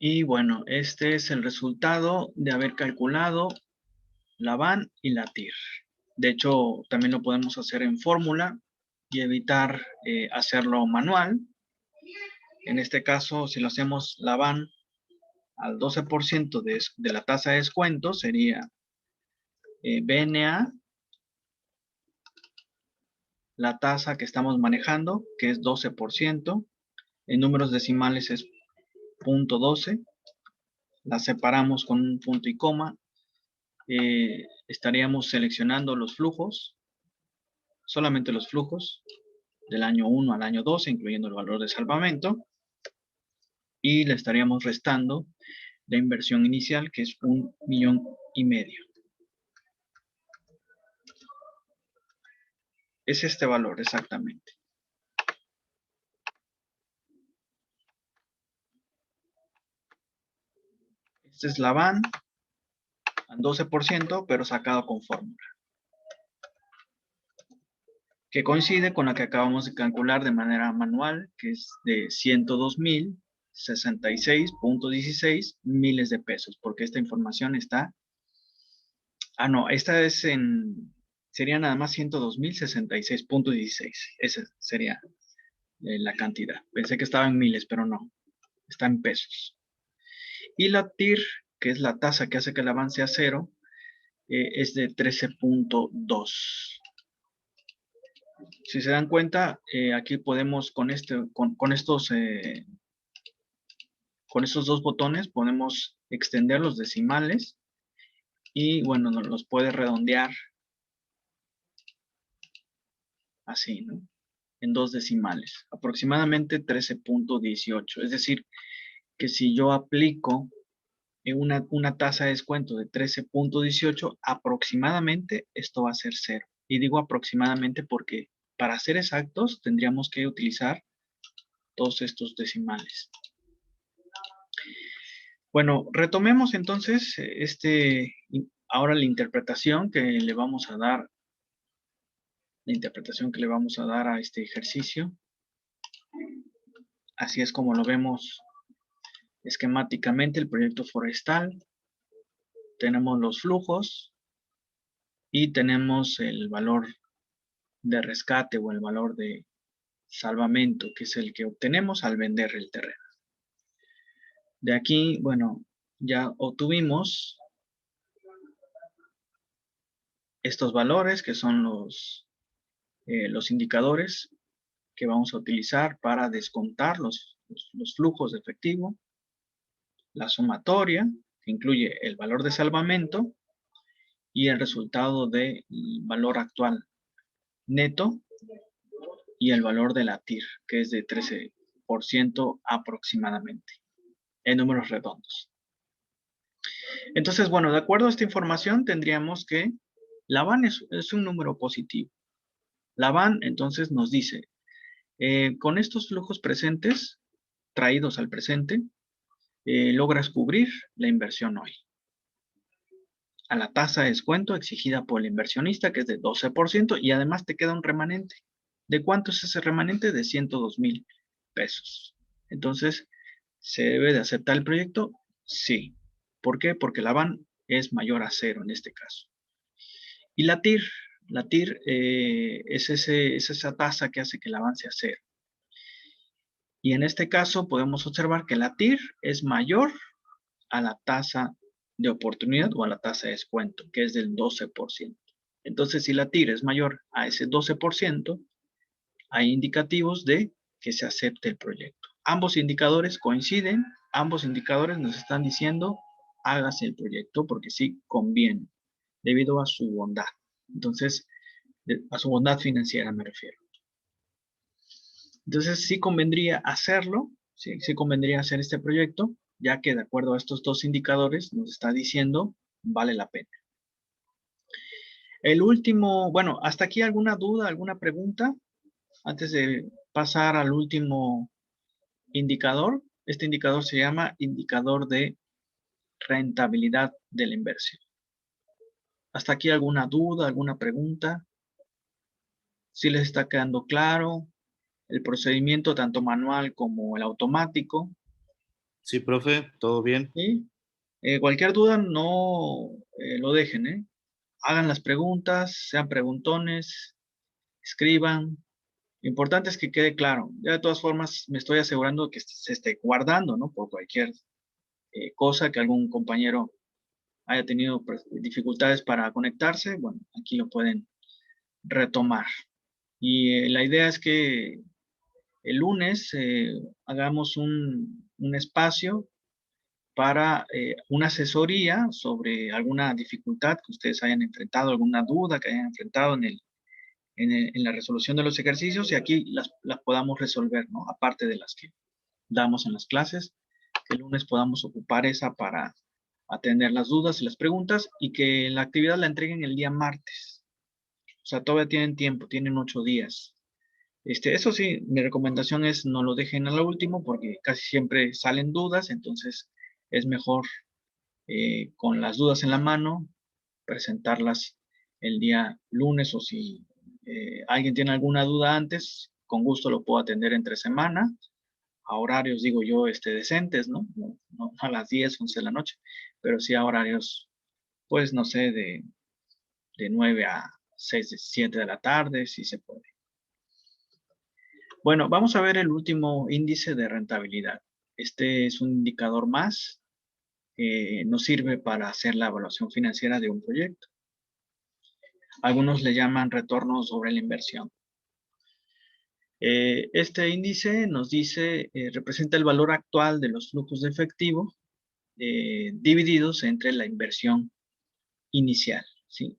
Y bueno, este es el resultado de haber calculado la van y la TIR. De hecho, también lo podemos hacer en fórmula y evitar hacerlo manual. En este caso, si lo hacemos la van al 12% de la tasa de descuento, sería BNA, la tasa que estamos manejando, que es 12%. En números decimales es 0.12. La separamos con un punto y coma. Estaríamos seleccionando los flujos, solamente los flujos del año 1 al año 12, incluyendo el valor de salvamento, y le estaríamos restando la inversión inicial, que es 1,5 millones. Es este valor exactamente. Esta es la van al 12%, pero sacado con fórmula, que coincide con la que acabamos de calcular de manera manual, que es de 102,066,16 miles de pesos, porque esta información está... no, esta es sería nada más 102,066,16. Esa sería la cantidad. Pensé que estaba en miles, pero no, está en pesos. Y la TIR, que es la tasa que hace que el avance a cero, es de 13.2. Si se dan cuenta, aquí podemos con estos dos botones podemos extender los decimales y bueno, nos los puede redondear así, ¿no? En dos decimales, aproximadamente 13.18. Es decir, que si yo aplico una tasa de descuento de 13.18, aproximadamente esto va a ser cero. Y digo aproximadamente porque para ser exactos tendríamos que utilizar todos estos decimales. Bueno, retomemos entonces ahora la interpretación que le vamos a dar, a este ejercicio. Así es como lo vemos esquemáticamente, el proyecto forestal. Tenemos los flujos y tenemos el valor de rescate o el valor de salvamento, que es el que obtenemos al vender el terreno. De aquí, bueno, ya obtuvimos estos valores que son los indicadores que vamos a utilizar para descontar los flujos de efectivo, la sumatoria, que incluye el valor de salvamento y el resultado del valor actual neto y el valor de la TIR, que es de 13% aproximadamente, en números redondos. Entonces, bueno, de acuerdo a esta información, tendríamos que la van es un número positivo. La van, entonces, nos dice, con estos flujos presentes, traídos al presente, logras cubrir la inversión hoy. A la tasa de descuento exigida por el inversionista, que es de 12%, y además te queda un remanente. ¿De cuánto es ese remanente? De 102,000 pesos. Entonces, ¿se debe de aceptar el proyecto? Sí. ¿Por qué? Porque la van es mayor a cero en este caso. Y la TIR es esa tasa que hace que el avance a cero. Y en este caso podemos observar que la TIR es mayor a la tasa de oportunidad o a la tasa de descuento, que es del 12%. Entonces, si la TIR es mayor a ese 12%, hay indicativos de que se acepte el proyecto. Ambos indicadores coinciden, ambos indicadores nos están diciendo hágase el proyecto porque sí conviene, debido a su bondad. Entonces, a su bondad financiera me refiero. Entonces, sí convendría hacerlo, sí convendría hacer este proyecto, ya que de acuerdo a estos dos indicadores nos está diciendo vale la pena. El último, bueno, hasta aquí alguna duda, alguna pregunta, antes de pasar al último indicador. Este indicador se llama indicador de rentabilidad de la inversión. ¿Hasta aquí alguna duda, alguna pregunta? ¿Sí les está quedando claro el procedimiento tanto manual como el automático? Sí, profe, todo bien. ¿Sí? Cualquier duda no lo dejen, ¿eh? Hagan las preguntas, sean preguntones, escriban. Lo importante es que quede claro. Ya de todas formas me estoy asegurando que se esté guardando, ¿no? Por cualquier cosa que algún compañero haya tenido pues, dificultades para conectarse, bueno, aquí lo pueden retomar. Y la idea es que el lunes hagamos un espacio para una asesoría sobre alguna dificultad que ustedes hayan enfrentado, alguna duda que hayan enfrentado en la resolución de los ejercicios y aquí las podamos resolver, ¿no? Aparte de las que damos en las clases, que el lunes podamos ocupar esa para atender las dudas y las preguntas y que la actividad la entreguen el día martes. O sea, todavía tienen tiempo, tienen 8 días. Eso sí, mi recomendación es no lo dejen a lo último porque casi siempre salen dudas, entonces es mejor con las dudas en la mano presentarlas el día lunes o si alguien tiene alguna duda antes, con gusto lo puedo atender entre semana a horarios, digo yo, decentes, ¿no? No a las 10, 11 de la noche, pero sí a horarios, pues, no sé, de 9 a 6, 7 de la tarde, si se puede. Bueno, vamos a ver el último índice de rentabilidad. Este es un indicador más que nos sirve para hacer la evaluación financiera de un proyecto. Algunos le llaman retorno sobre la inversión. Este índice nos dice, representa el valor actual de los flujos de efectivo divididos entre la inversión inicial, ¿sí?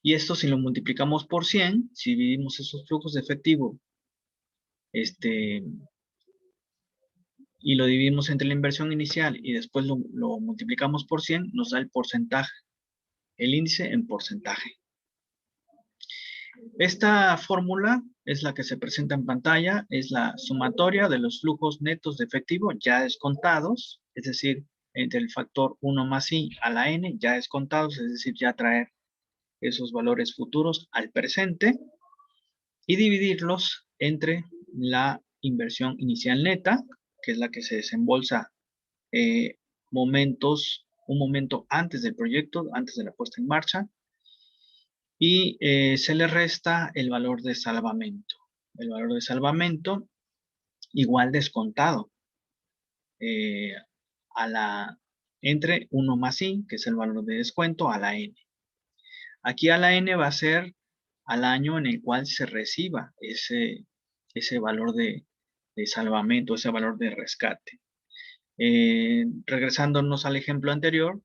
Y esto si lo multiplicamos por 100, si dividimos esos flujos de efectivo y lo dividimos entre la inversión inicial y después lo multiplicamos por 100, nos da el porcentaje, el índice en porcentaje. Esta fórmula es la que se presenta en pantalla, es la sumatoria de los flujos netos de efectivo ya descontados, es decir, entre el factor 1 más i a la n ya descontados, es decir, ya traer esos valores futuros al presente y dividirlos entre la inversión inicial neta, que es la que se desembolsa eh, un momento antes del proyecto, antes de la puesta en marcha, y se le resta el valor de salvamento. El valor de salvamento igual descontado eh, entre 1 más i, que es el valor de descuento, a la n. Aquí a la n va a ser al año en el cual se reciba ese valor de salvamento, ese valor de rescate. Regresándonos al ejemplo anterior,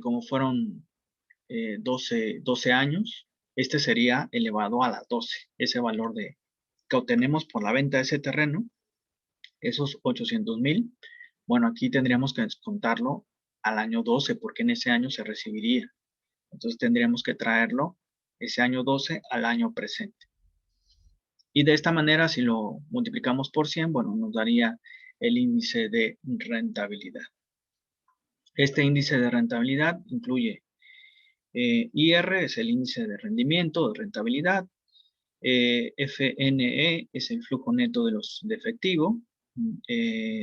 como fueron 12 años, este sería elevado a la 12, ese valor que obtenemos por la venta de ese terreno, esos 800,000, bueno, aquí tendríamos que descontarlo al año 12, porque en ese año se recibiría. Entonces tendríamos que traerlo ese año 12 al año presente. Y de esta manera, si lo multiplicamos por 100, bueno, nos daría el índice de rentabilidad. Este índice de rentabilidad incluye IR, es el índice de rendimiento, de rentabilidad. FNE es el flujo neto de efectivo,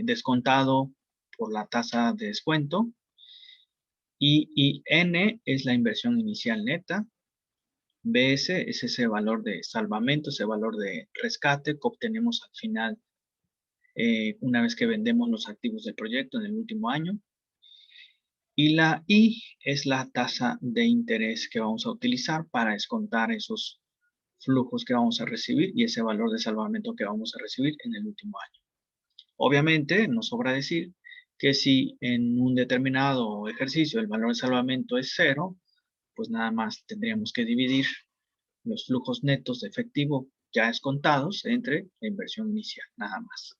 descontado por la tasa de descuento. IIN es la inversión inicial neta. BS es ese valor de salvamento, ese valor de rescate que obtenemos al final una vez que vendemos los activos del proyecto en el último año. Y la I es la tasa de interés que vamos a utilizar para descontar esos flujos que vamos a recibir y ese valor de salvamento que vamos a recibir en el último año. Obviamente, nos sobra decir que si en un determinado ejercicio el valor de salvamento es 0, pues nada más tendríamos que dividir los flujos netos de efectivo ya descontados entre la inversión inicial, nada más.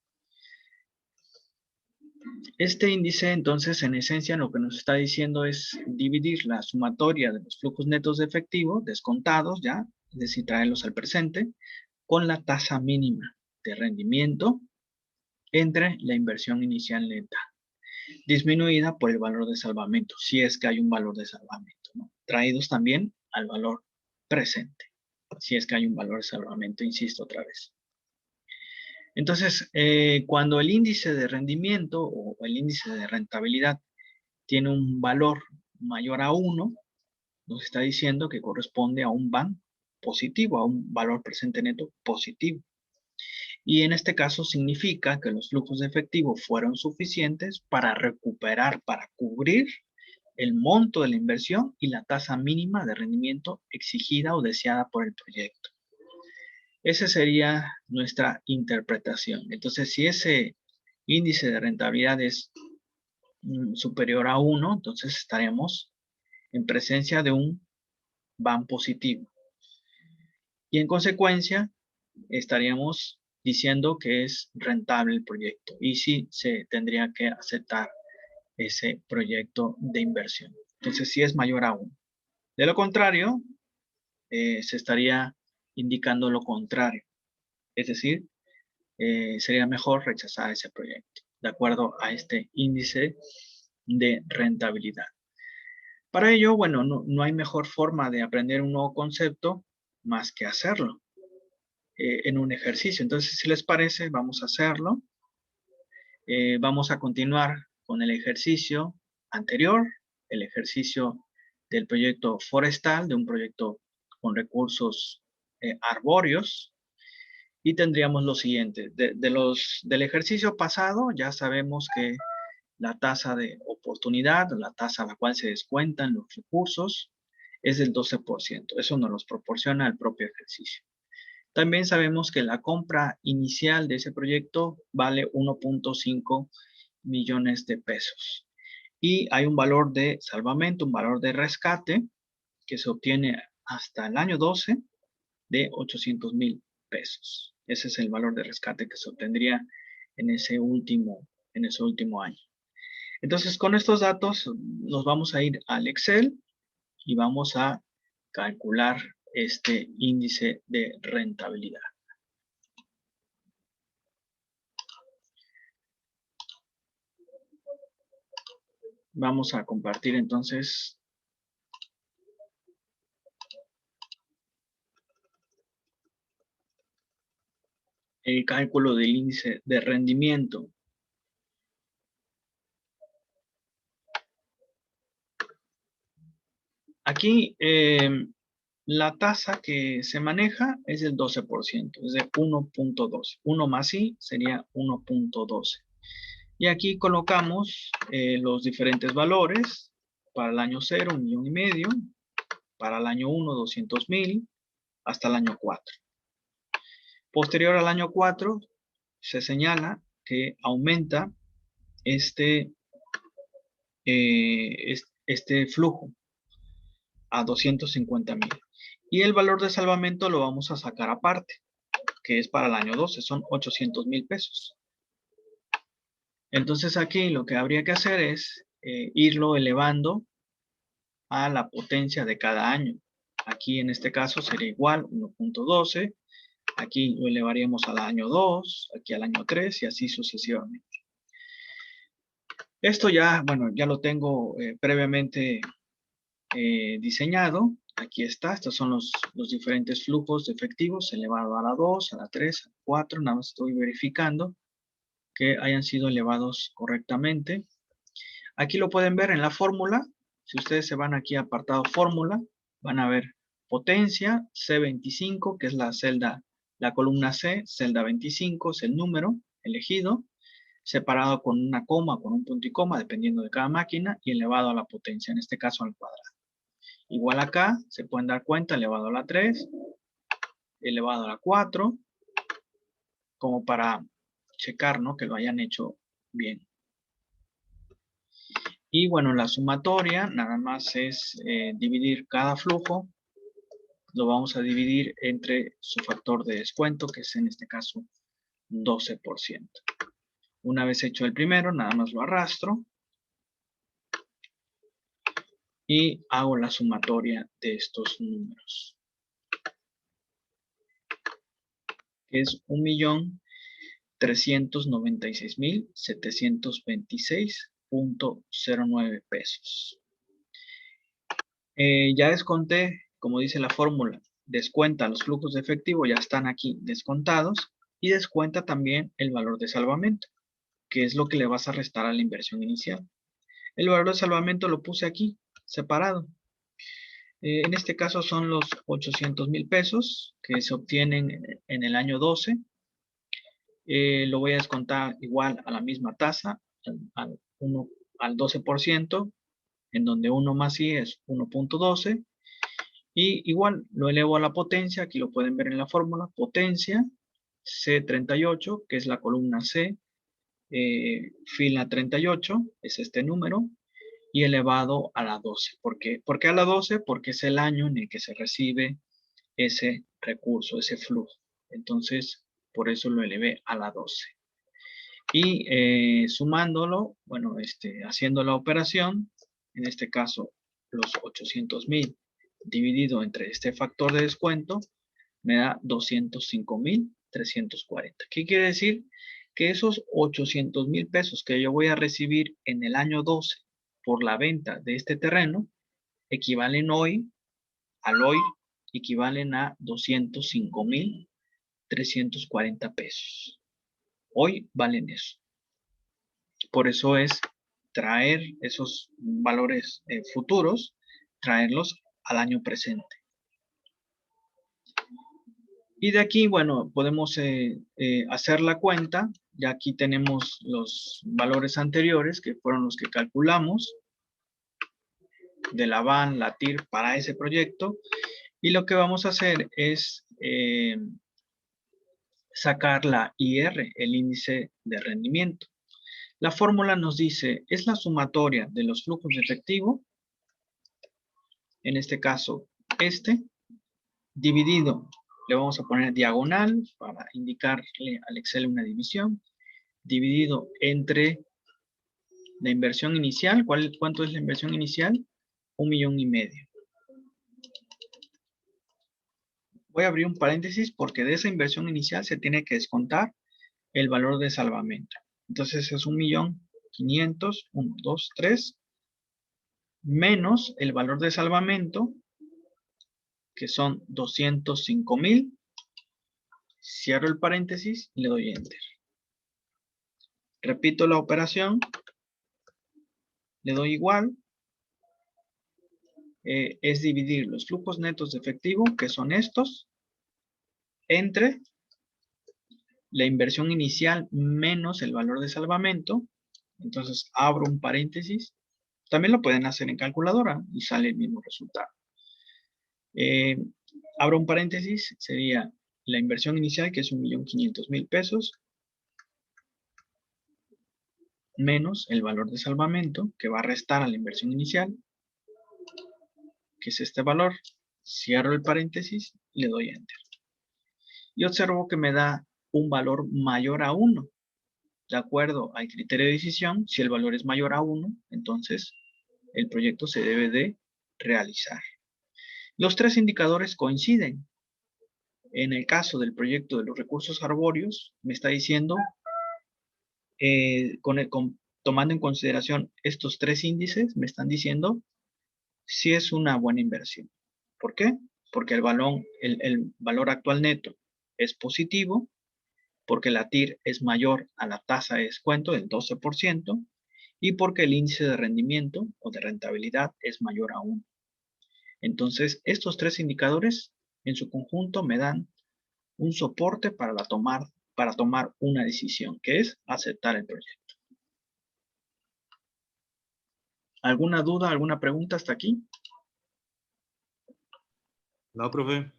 Este índice, entonces, en esencia, lo que nos está diciendo es dividir la sumatoria de los flujos netos de efectivo descontados ya, es decir, traerlos al presente, con la tasa mínima de rendimiento entre la inversión inicial neta, disminuida por el valor de salvamento, si es que hay un valor de salvamento, ¿no? Traídos también al valor presente, si es que hay un valor de salvamento, insisto otra vez. Entonces, cuando el índice de rendimiento o el índice de rentabilidad tiene un valor mayor a 1, nos está diciendo que corresponde a un VAN positivo, a un valor presente neto positivo. Y en este caso significa que los flujos de efectivo fueron suficientes para recuperar, para cubrir el monto de la inversión y la tasa mínima de rendimiento exigida o deseada por el proyecto. Esa sería nuestra interpretación. Entonces, si ese índice de rentabilidad es superior a 1, entonces estaremos en presencia de un VAN positivo. Y en consecuencia, estaríamos diciendo que es rentable el proyecto y sí se tendría que aceptar ese proyecto de inversión. Entonces, si es mayor a 1. De lo contrario, se estaría indicando lo contrario. Es decir, sería mejor rechazar ese proyecto, de acuerdo a este índice de rentabilidad. Para ello, bueno, no hay mejor forma de aprender un nuevo concepto más que hacerlo en un ejercicio. Entonces, si les parece, vamos a hacerlo. Vamos a continuar con el ejercicio anterior, el ejercicio del proyecto forestal, de un proyecto con recursos arbóreos. Y tendríamos lo siguiente. Del ejercicio pasado ya sabemos que la tasa de oportunidad, la tasa a la cual se descuentan los recursos, es del 12%. Eso nos los proporciona el propio ejercicio. También sabemos que la compra inicial de ese proyecto vale 1.5 millones de pesos. Y hay un valor de salvamento, un valor de rescate que se obtiene hasta el año 12 de 800,000 pesos. Ese es el valor de rescate que se obtendría en ese último año. Entonces, con estos datos nos vamos a ir al Excel y vamos a calcular este índice de rentabilidad. Vamos a compartir entonces el cálculo del índice de rendimiento. Aquí la tasa que se maneja es del 12%, es de 1.12. 1 más I sería 1.12. Y aquí colocamos los diferentes valores. Para el año 0, 1,5 millones. Para el año 1, 200,000. Hasta el año 4. Posterior al año 4, se señala que aumenta este flujo a 250,000. Y el valor de salvamento lo vamos a sacar aparte, que es para el año 12, son 800,000 pesos. Entonces aquí lo que habría que hacer es irlo elevando a la potencia de cada año. Aquí en este caso sería igual 1.12, aquí lo elevaríamos al año 2, aquí al año 3 y así sucesivamente. Esto ya, bueno, ya lo tengo previamente diseñado. Aquí está, estos son los diferentes flujos de efectivos elevado a la 2, a la 3, a la 4, nada más estoy verificando que hayan sido elevados correctamente. Aquí lo pueden ver en la fórmula. Si ustedes se van aquí a apartado fórmula, van a ver potencia C25, que es la celda, la columna C, celda 25 es el número elegido, separado con una coma, con un punto y coma, dependiendo de cada máquina, y elevado a la potencia, en este caso al cuadrado. Igual acá, se pueden dar cuenta, elevado a la 3, elevado a la 4, como para checar, ¿no?, que lo hayan hecho bien. Y bueno, la sumatoria nada más es dividir cada flujo, lo vamos a dividir entre su factor de descuento, que es en este caso 12%. Una vez hecho el primero, nada más lo arrastro y hago la sumatoria de estos números, que es 1.396.726.09 pesos. Ya desconté, como dice la fórmula, descuenta los flujos de efectivo, ya están aquí descontados, y descuenta también el valor de salvamento, que es lo que le vas a restar a la inversión inicial. El valor de salvamento lo puse aquí, separado. En este caso son los 800,000 pesos que se obtienen en el año 12. Lo voy a descontar igual a la misma tasa, al 12%, en donde 1 más I es 1.12. Y igual lo elevo a la potencia, aquí lo pueden ver en la fórmula, potencia C38, que es la columna C, fila 38, es este número, y elevado a la 12. ¿Por qué a la 12? Porque es el año en el que se recibe ese recurso, ese flujo. Entonces, por eso lo elevé a la 12. Y sumándolo, bueno, haciendo la operación, en este caso los 800,000 dividido entre este factor de descuento, me da 205,340. ¿Qué quiere decir? Que esos 800,000 pesos que yo voy a recibir en el año 12 por la venta de este terreno, equivalen hoy, equivalen a 205,340 pesos. Hoy valen eso. Por eso es traer esos valores futuros, traerlos al año presente. Y de aquí, bueno, podemos hacer la cuenta. Ya aquí tenemos los valores anteriores, que fueron los que calculamos, de la BAN, la TIR, para ese proyecto. Y lo que vamos a hacer es sacar la IR, el índice de rendimiento. La fórmula nos dice, es la sumatoria de los flujos de efectivo, en este caso, dividido, le vamos a poner diagonal para indicarle al Excel una división, dividido entre la inversión inicial. ¿Cuánto es la inversión inicial? 1,5 millones. Voy a abrir un paréntesis porque de esa inversión inicial se tiene que descontar el valor de salvamento. Entonces es 1,500,000, 1, 2, 3, menos el valor de salvamento, que son 205,000. Cierro el paréntesis y le doy Enter. Repito la operación. Le doy igual. Es dividir los flujos netos de efectivo, que son estos, entre la inversión inicial menos el valor de salvamento. Entonces abro un paréntesis. También lo pueden hacer en calculadora y sale el mismo resultado. Abro un paréntesis, sería la inversión inicial, que es 1,500,000 pesos, menos el valor de salvamento, que va a restar a la inversión inicial, que es este valor. Cierro el paréntesis y le doy Enter. Y observo que me da un valor mayor a 1. De acuerdo al criterio de decisión, si el valor es mayor a 1, entonces el proyecto se debe de realizar. Los tres indicadores coinciden. En el caso del proyecto de los recursos arbóreos, me está diciendo, tomando en consideración estos tres índices, me están diciendo si es una buena inversión. ¿Por qué? Porque el valor actual neto es positivo, porque la TIR es mayor a la tasa de descuento del 12%, y porque el índice de rendimiento o de rentabilidad es mayor a 1. Entonces, estos tres indicadores en su conjunto me dan un soporte para tomar una decisión, que es aceptar el proyecto. ¿Alguna duda, alguna pregunta hasta aquí? No, profe.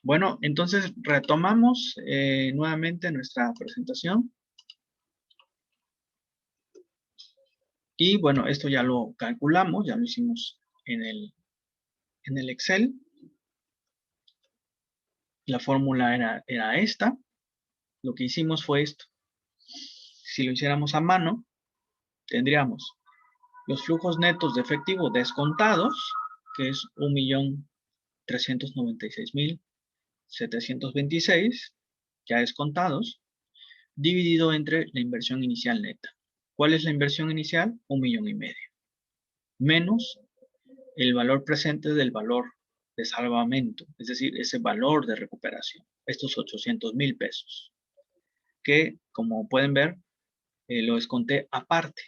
Bueno, entonces retomamos nuevamente nuestra presentación. Y bueno, esto ya lo calculamos, ya lo hicimos en el Excel. La fórmula era esta. Lo que hicimos fue esto. Si lo hiciéramos a mano, tendríamos los flujos netos de efectivo descontados, que es 1,396,726, ya descontados, dividido entre la inversión inicial neta. ¿Cuál es la inversión inicial? 1,5 millones. Menos el valor presente del valor de salvamento, es decir, ese valor de recuperación, estos 800,000 pesos, que como pueden ver, lo desconté aparte,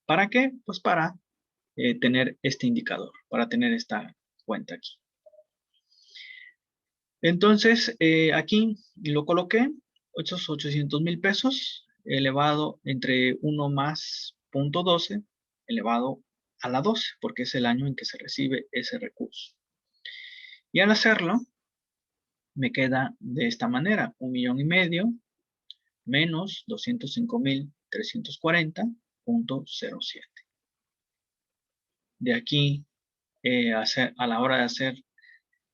¿Para qué? Pues para tener este indicador, para tener esta cuenta aquí. Entonces, aquí lo coloqué, esos 800,000 pesos, elevado entre 1 más 0.12, elevado a la 12, porque es el año en que se recibe ese recurso. Y al hacerlo, me queda de esta manera, 1,500,000 menos 205,340,07. De aquí, a la hora de hacer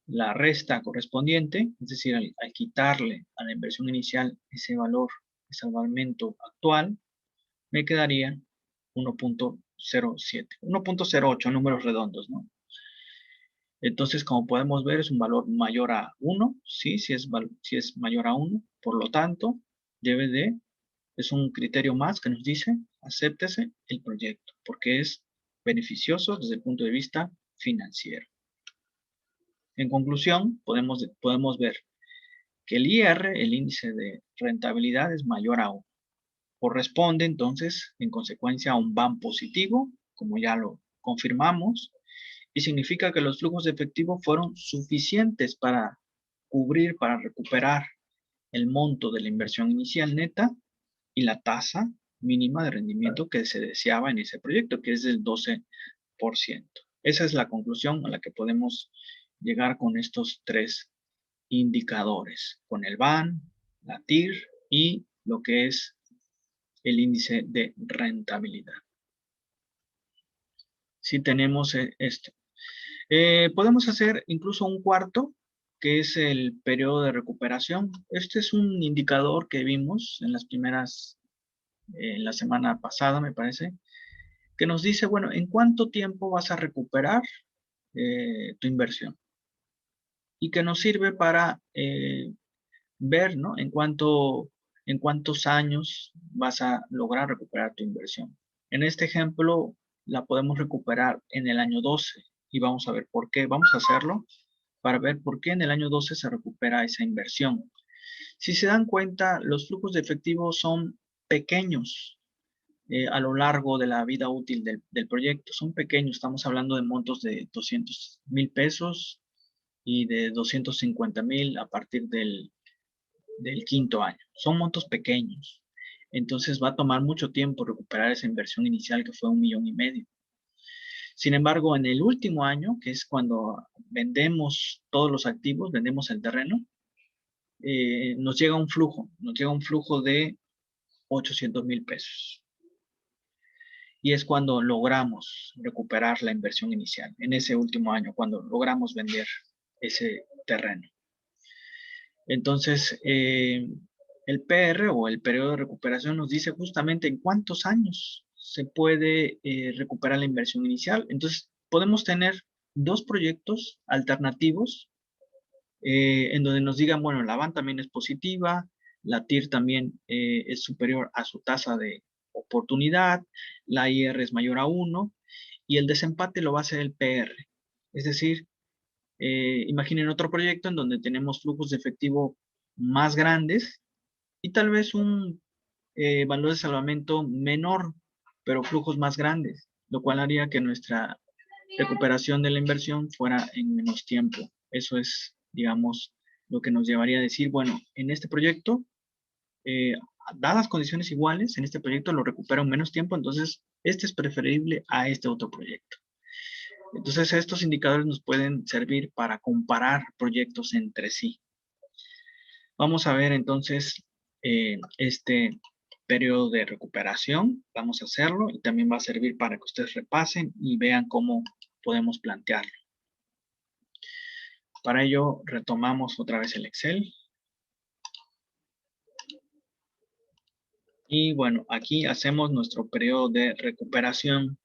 la resta correspondiente, es decir, al quitarle a la inversión inicial ese valor de salvamento actual, me quedaría 1.07, 1.08 números redondos, ¿no? Entonces, como podemos ver, es un valor mayor a 1, ¿sí? Si es mayor a 1, por lo tanto, es un criterio más que nos dice, acéptese el proyecto, porque es beneficioso desde el punto de vista financiero. En conclusión, podemos ver que el IR, el índice de rentabilidad, es mayor a 1. Corresponde entonces, en consecuencia, a un BAM positivo, como ya lo confirmamos, y significa que los flujos de efectivo fueron suficientes para cubrir, para recuperar el monto de la inversión inicial neta y la tasa mínima de rendimiento que se deseaba en ese proyecto, que es del 12%. Esa es la conclusión a la que podemos llegar con estos tres indicadores, con el BAN, la TIR y lo que es el índice de rentabilidad. Si tenemos esto. Podemos hacer incluso un cuarto, que es el periodo de recuperación. Este es un indicador que vimos en en la semana pasada, me parece, que nos dice, bueno, ¿en cuánto tiempo vas a recuperar tu inversión? Y que nos sirve para ver, ¿no? En cuántos años vas a lograr recuperar tu inversión. En este ejemplo, la podemos recuperar en el año 12 y vamos a ver por qué. Vamos a hacerlo para ver por qué en el año 12 se recupera esa inversión. Si se dan cuenta, los flujos de efectivo son pequeños a lo largo de la vida útil del proyecto. Son pequeños, estamos hablando de montos de 200,000 pesos y de 250,000 a partir del quinto año. Son montos pequeños. Entonces va a tomar mucho tiempo recuperar esa inversión inicial que fue 1,500,000. Sin embargo, en el último año, que es cuando vendemos todos los activos, vendemos el terreno, nos llega un flujo de 800,000 pesos. Y es cuando logramos recuperar la inversión inicial, en ese último año, cuando logramos vender ese terreno. Entonces, el PR o el periodo de recuperación nos dice justamente en cuántos años se puede recuperar la inversión inicial. Entonces, podemos tener dos proyectos alternativos en donde nos digan, bueno, la BAN también es positiva, la TIR también es superior a su tasa de oportunidad, la IR es mayor a 1 y el desempate lo va a hacer el PR. Es decir, imaginen otro proyecto en donde tenemos flujos de efectivo más grandes y tal vez un valor de salvamento menor, pero flujos más grandes, lo cual haría que nuestra recuperación de la inversión fuera en menos tiempo. Eso es, digamos, lo que nos llevaría a decir, bueno, en este proyecto, dadas condiciones iguales, en este proyecto lo recupero en menos tiempo, entonces este es preferible a este otro proyecto. Entonces, estos indicadores nos pueden servir para comparar proyectos entre sí. Vamos a ver entonces este periodo de recuperación. Vamos a hacerlo y también va a servir para que ustedes repasen y vean cómo podemos plantearlo. Para ello, retomamos otra vez el Excel. Y bueno, aquí hacemos nuestro periodo de recuperación.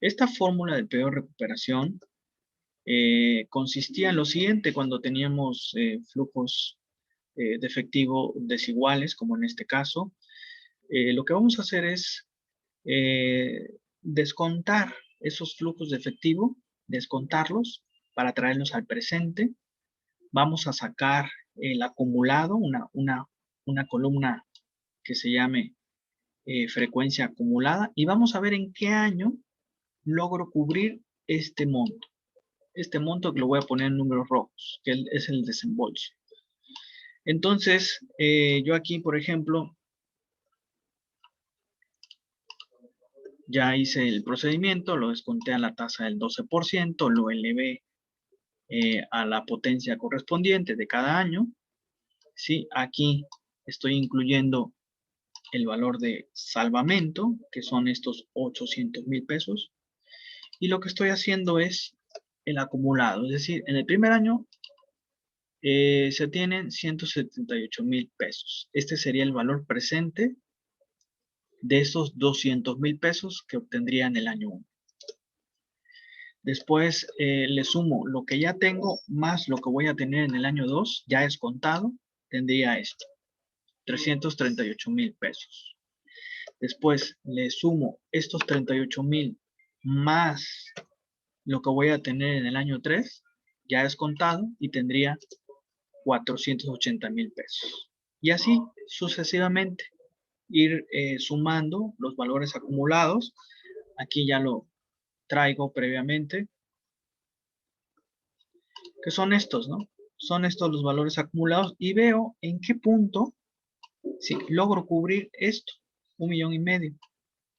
Esta fórmula del periodo de recuperación consistía en lo siguiente: cuando teníamos flujos de efectivo desiguales, como en este caso, lo que vamos a hacer es descontar esos flujos de efectivo descontarlos para traerlos al presente. Vamos a sacar el acumulado, una columna que se llame frecuencia acumulada, y vamos a ver en qué año logro cubrir este monto. Este monto que lo voy a poner en números rojos, que es el desembolso. Entonces, yo aquí, por ejemplo, ya hice el procedimiento, lo desconté a la tasa del 12%, lo elevé a la potencia correspondiente de cada año. ¿Sí? Aquí estoy incluyendo el valor de salvamento, que son estos 800,000 pesos. Y lo que estoy haciendo es el acumulado. Es decir, en el primer año se tienen 178,000 pesos. Este sería el valor presente de esos 200,000 pesos que obtendría en el año 1. Después le sumo lo que ya tengo más lo que voy a tener en el año 2, ya es contado, tendría esto, 338,000 pesos. Después le sumo estos 38,000 más lo que voy a tener en el año 3, ya es contado, y tendría 480,000 pesos. Y así sucesivamente ir sumando los valores acumulados. Aquí ya lo traigo previamente, que son estos, ¿no? Son estos los valores acumulados, y veo en qué punto si logro cubrir esto, 1,5 millones.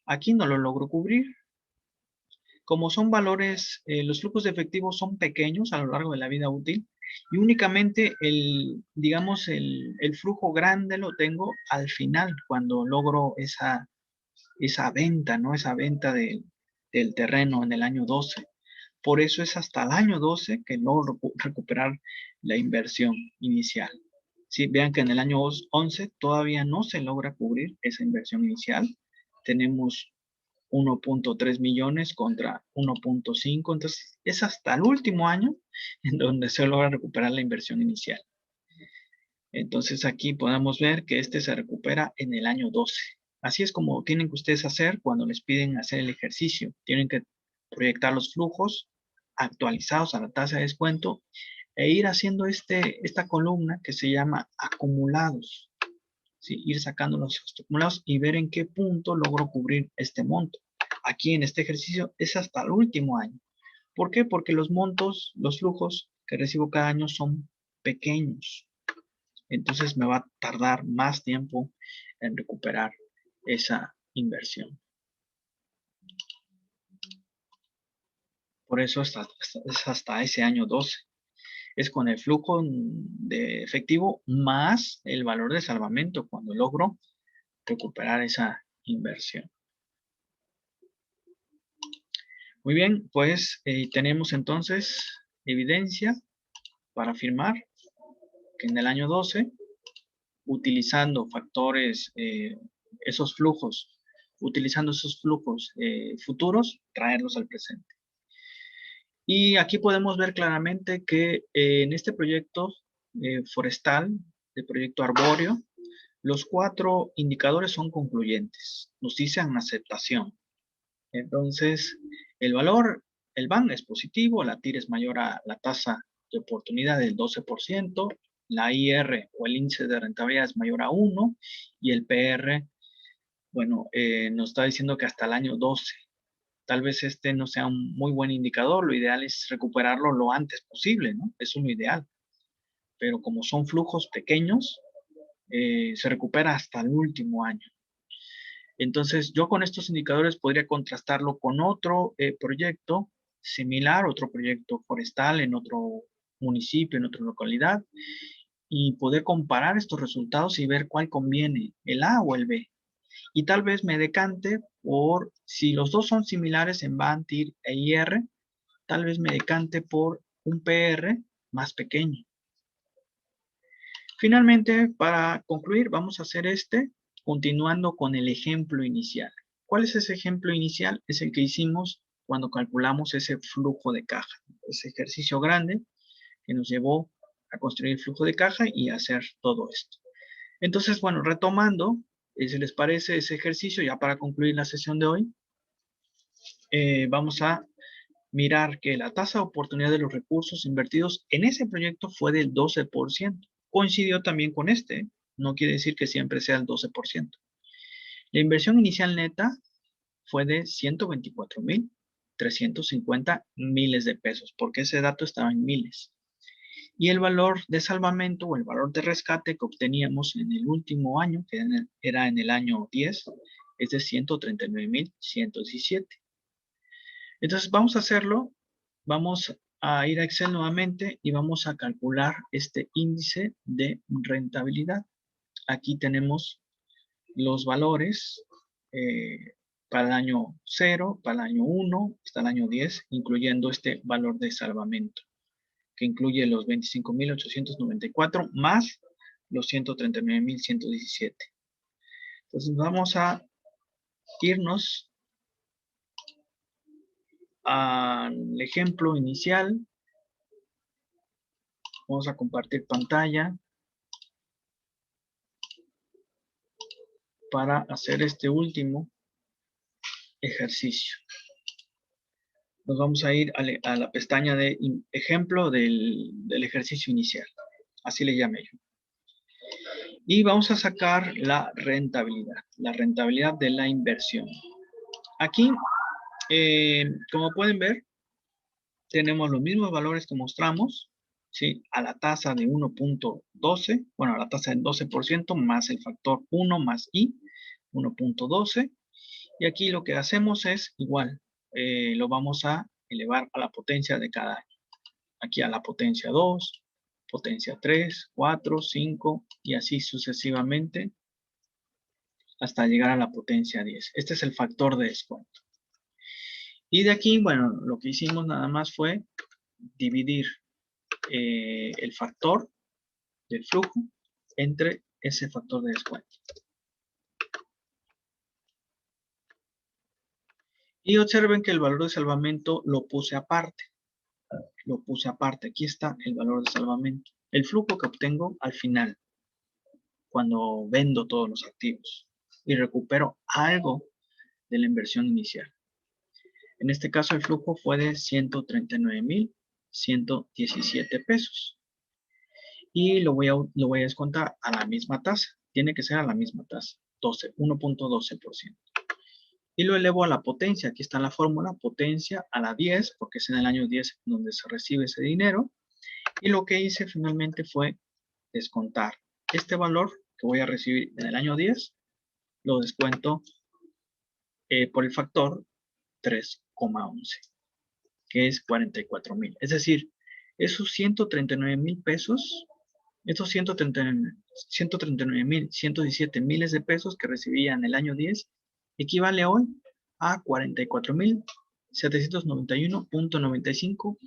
Aquí no lo logro cubrir. Como son valores, los flujos de efectivo son pequeños a lo largo de la vida útil, y únicamente digamos, el flujo grande lo tengo al final, cuando logro esa venta, ¿no? Esa venta del terreno en el año 12. Por eso es hasta el año 12 que logro recuperar la inversión inicial. Sí, vean que en el año 11 todavía no se logra cubrir esa inversión inicial. Tenemos 1.3 millones contra 1.5. Entonces, es hasta el último año en donde se logra recuperar la inversión inicial. Entonces, aquí podemos ver que este se recupera en el año 12. Así es como tienen que ustedes hacer cuando les piden hacer el ejercicio. Tienen que proyectar los flujos actualizados a la tasa de descuento e ir haciendo esta columna que se llama acumulados. ¿Sí? Ir sacando los acumulados y ver en qué punto logro cubrir este monto. Aquí en este ejercicio es hasta el último año. ¿Por qué? Porque los montos, los flujos que recibo cada año son pequeños. Entonces me va a tardar más tiempo en recuperar esa inversión. Por eso es hasta ese año 12. Es con el flujo de efectivo más el valor de salvamento cuando logro recuperar esa inversión. Muy bien, pues tenemos entonces evidencia para afirmar que en el año 12, utilizando factores, esos flujos futuros, traerlos al presente. Y aquí podemos ver claramente que en este proyecto forestal, el proyecto arbóreo, los 4 indicadores son concluyentes, nos dicen aceptación. Entonces, el valor, el BAN es positivo, la TIR es mayor a la tasa de oportunidad del 12%, la IR o el índice de rentabilidad es mayor a 1, y el PR, bueno, nos está diciendo que hasta el año 12. Tal vez este no sea un muy buen indicador, lo ideal es recuperarlo lo antes posible, ¿no? Eso es lo ideal. Pero como son flujos pequeños, se recupera hasta el último año. Entonces, yo con estos indicadores podría contrastarlo con otro proyecto similar, otro proyecto forestal en otro municipio, en otra localidad, y poder comparar estos resultados y ver cuál conviene, el A o el B. Y tal vez me decante por, si los dos son similares en BAN, TIR e IR, tal vez me decante por un PR más pequeño. Finalmente, para concluir, vamos a hacer continuando con el ejemplo inicial. ¿Cuál es ese ejemplo inicial? Es el que hicimos cuando calculamos ese flujo de caja, ese ejercicio grande que nos llevó a construir el flujo de caja y hacer todo esto. Entonces, bueno, retomando, si les parece ese ejercicio, ya para concluir la sesión de hoy, vamos a mirar que la tasa de oportunidad de los recursos invertidos en ese proyecto fue del 12%. Coincidió también con este, no quiere decir que siempre sea el 12%. La inversión inicial neta fue de 124,350 miles de pesos, porque ese dato estaba en miles. Y el valor de salvamento o el valor de rescate que obteníamos en el último año, que era en el año 10, es de 139,117. Entonces vamos a hacerlo, vamos a ir a Excel nuevamente y vamos a calcular este índice de rentabilidad. Aquí tenemos los valores para el año 0, para el año 1, hasta el año 10, incluyendo este valor de salvamento, que incluye los 25,894 más los 139,117. Entonces vamos a irnos al ejemplo inicial. Vamos a compartir pantalla para hacer este último ejercicio. Nos vamos a ir a la pestaña de ejemplo del ejercicio inicial. Así le llamé yo. Y vamos a sacar la rentabilidad de la inversión. Aquí, como pueden ver, tenemos los mismos valores que mostramos, ¿sí? A la tasa de 1.12, bueno, a la tasa del 12% más el factor 1 más I, 1.12. Y aquí lo que hacemos es igual, lo vamos a elevar a la potencia de cada año. Aquí a la potencia 2, potencia 3, 4, 5 y así sucesivamente hasta llegar a la potencia 10. Este es el factor de descuento. Y de aquí, bueno, lo que hicimos nada más fue dividir el factor del flujo entre ese factor de descuento. Y observen que el valor de salvamento lo puse aparte. Aquí está el valor de salvamento. El flujo que obtengo al final, cuando vendo todos los activos y recupero algo de la inversión inicial. En este caso el flujo fue de 139,117 pesos. Y lo voy a descontar a la misma tasa. Tiene que ser a la misma tasa, 1.12%. Y lo elevo a la potencia. Aquí está la fórmula, potencia a la 10, porque es en el año 10 donde se recibe ese dinero. Y lo que hice finalmente fue descontar este valor que voy a recibir en el año 10, lo descuento por el factor 3,11, que es 44,000. Es decir, esos 139,000 pesos, estos 139,117 miles de pesos que recibía en el año 10, equivale hoy a 44,791.95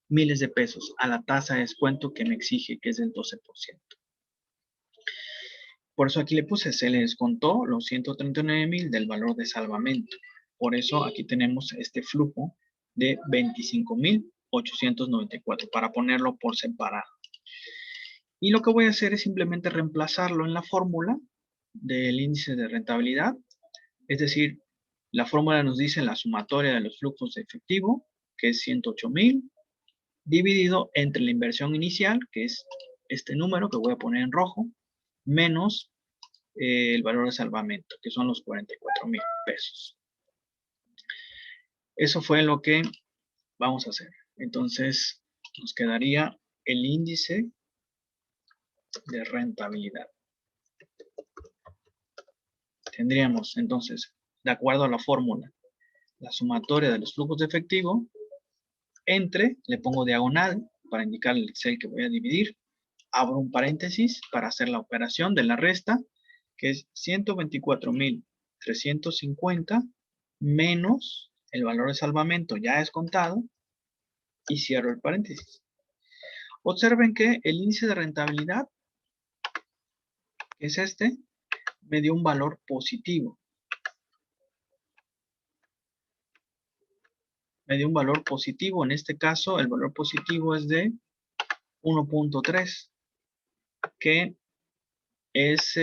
miles de pesos a la tasa de descuento que me exige, que es del 12%. Por eso aquí le puse, se le descontó los 139,000 del valor de salvamento. Por eso aquí tenemos este flujo de 25,894 para ponerlo por separado. Y lo que voy a hacer es simplemente reemplazarlo en la fórmula del índice de rentabilidad. Es decir, la fórmula nos dice la sumatoria de los flujos de efectivo, que es 108,000, dividido entre la inversión inicial, que es este número que voy a poner en rojo, menos el valor de salvamento, que son los 44,000 pesos. Eso fue lo que vamos a hacer. Entonces, nos quedaría el índice de rentabilidad. Tendríamos, entonces, de acuerdo a la fórmula, la sumatoria de los flujos de efectivo entre, le pongo diagonal para indicar el Excel que voy a dividir, abro un paréntesis para hacer la operación de la resta, que es 124,350 menos el valor de salvamento ya descontado y cierro el paréntesis. Observen que el índice de rentabilidad, que es este, me dio un valor positivo. Me dio un valor positivo. En este caso, el valor positivo es de 1.3, que es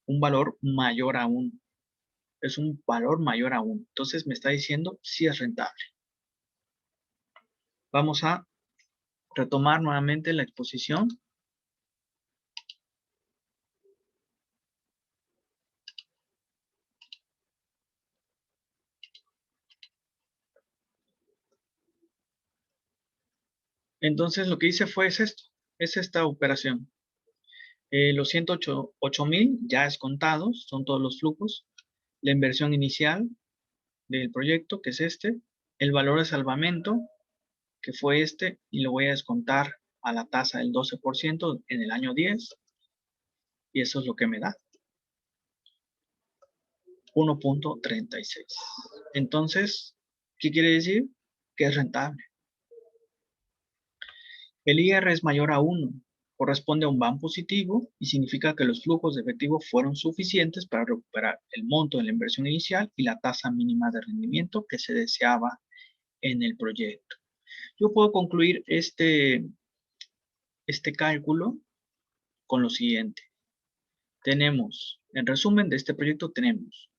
un valor mayor aún. Es un valor mayor aún. Entonces me está diciendo si es rentable. Vamos a retomar nuevamente la exposición. Entonces lo que hice fue es esta operación. Los 108,000 ya descontados, son todos los flujos. La inversión inicial del proyecto, que es este. El valor de salvamento, que fue este, y lo voy a descontar a la tasa del 12% en el año 10. Y eso es lo que me da 1.36. Entonces, ¿qué quiere decir? Que es rentable. El IR es mayor a 1, corresponde a un van positivo y significa que los flujos de efectivo fueron suficientes para recuperar el monto de la inversión inicial y la tasa mínima de rendimiento que se deseaba en el proyecto. Yo puedo concluir este cálculo con lo siguiente. Tenemos, en resumen de este proyecto, tenemos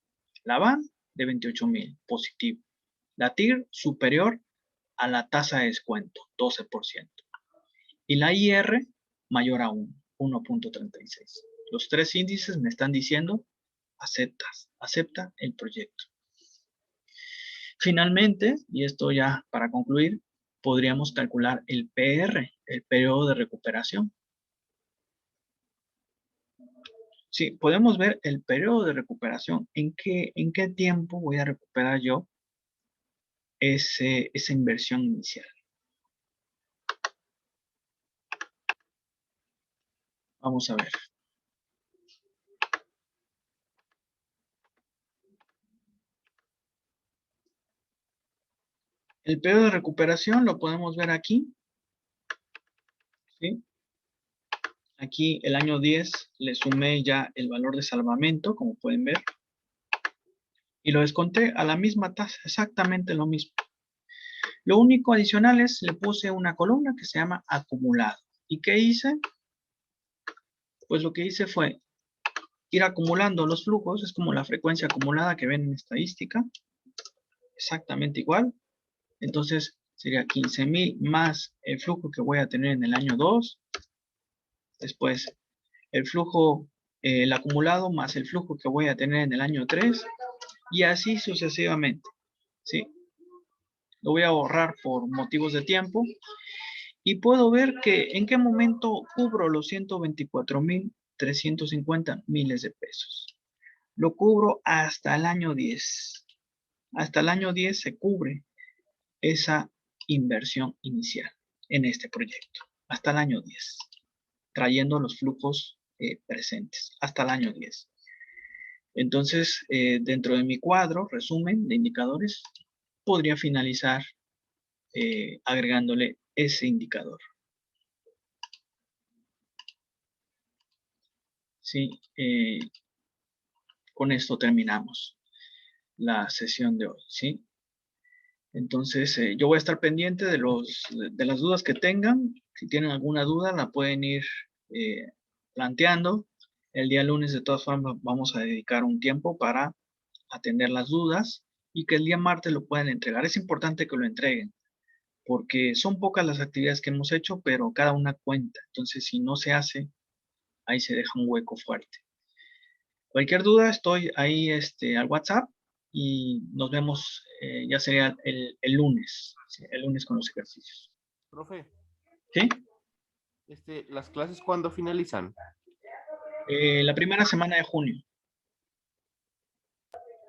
la van de 28,000, positivo. La TIR superior a la tasa de descuento, 12%. Y la IR mayor a 1, 1.36. Los tres índices me están diciendo, acepta el proyecto. Finalmente, y esto ya para concluir, podríamos calcular el PR, el periodo de recuperación. Sí, podemos ver el periodo de recuperación. ¿En qué tiempo voy a recuperar yo esa inversión inicial? Vamos a ver. El periodo de recuperación lo podemos ver aquí. ¿Sí? Aquí el año 10 le sumé ya el valor de salvamento, como pueden ver. Y lo desconté a la misma tasa, exactamente lo mismo. Lo único adicional es, le puse una columna que se llama acumulado. ¿Y qué hice? Pues lo que hice fue ir acumulando los flujos, es como la frecuencia acumulada que ven en estadística, exactamente igual. Entonces sería 15,000 más el flujo que voy a tener en el año 2. Después el flujo, el acumulado más el flujo que voy a tener en el año 3. Y así sucesivamente. ¿Sí? Lo voy a borrar por motivos de tiempo. Y puedo ver que en qué momento cubro los 124,350 miles de pesos. Lo cubro hasta el año 10. Hasta el año 10 se cubre esa inversión inicial en este proyecto. Hasta el año 10. Trayendo los flujos presentes. Hasta el año 10. Entonces, dentro de mi cuadro, resumen de indicadores, podría finalizar agregándole ese indicador. Sí, con esto terminamos la sesión de hoy, ¿sí? Entonces, yo voy a estar pendiente de las dudas que tengan. Si tienen alguna duda, la pueden ir planteando. El día lunes, de todas formas, vamos a dedicar un tiempo para atender las dudas y que el día martes lo puedan entregar. Es importante que lo entreguen, porque son pocas las actividades que hemos hecho, pero cada una cuenta. Entonces, si no se hace, ahí se deja un hueco fuerte. Cualquier duda, estoy ahí al WhatsApp y nos vemos, ya sería el lunes, ¿sí? El lunes con los ejercicios. Profe, ¿Sí? ¿las clases cuándo finalizan? La primera semana de junio.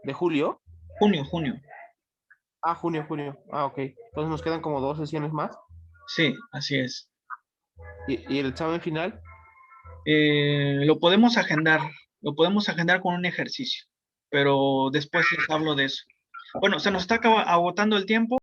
¿De julio? Junio. Ah, junio. Ah, ok. Entonces nos quedan como 2 sesiones más. Sí, así es. ¿Y el examen final? Lo podemos agendar con un ejercicio, pero después les hablo de eso. Bueno, se nos está agotando el tiempo.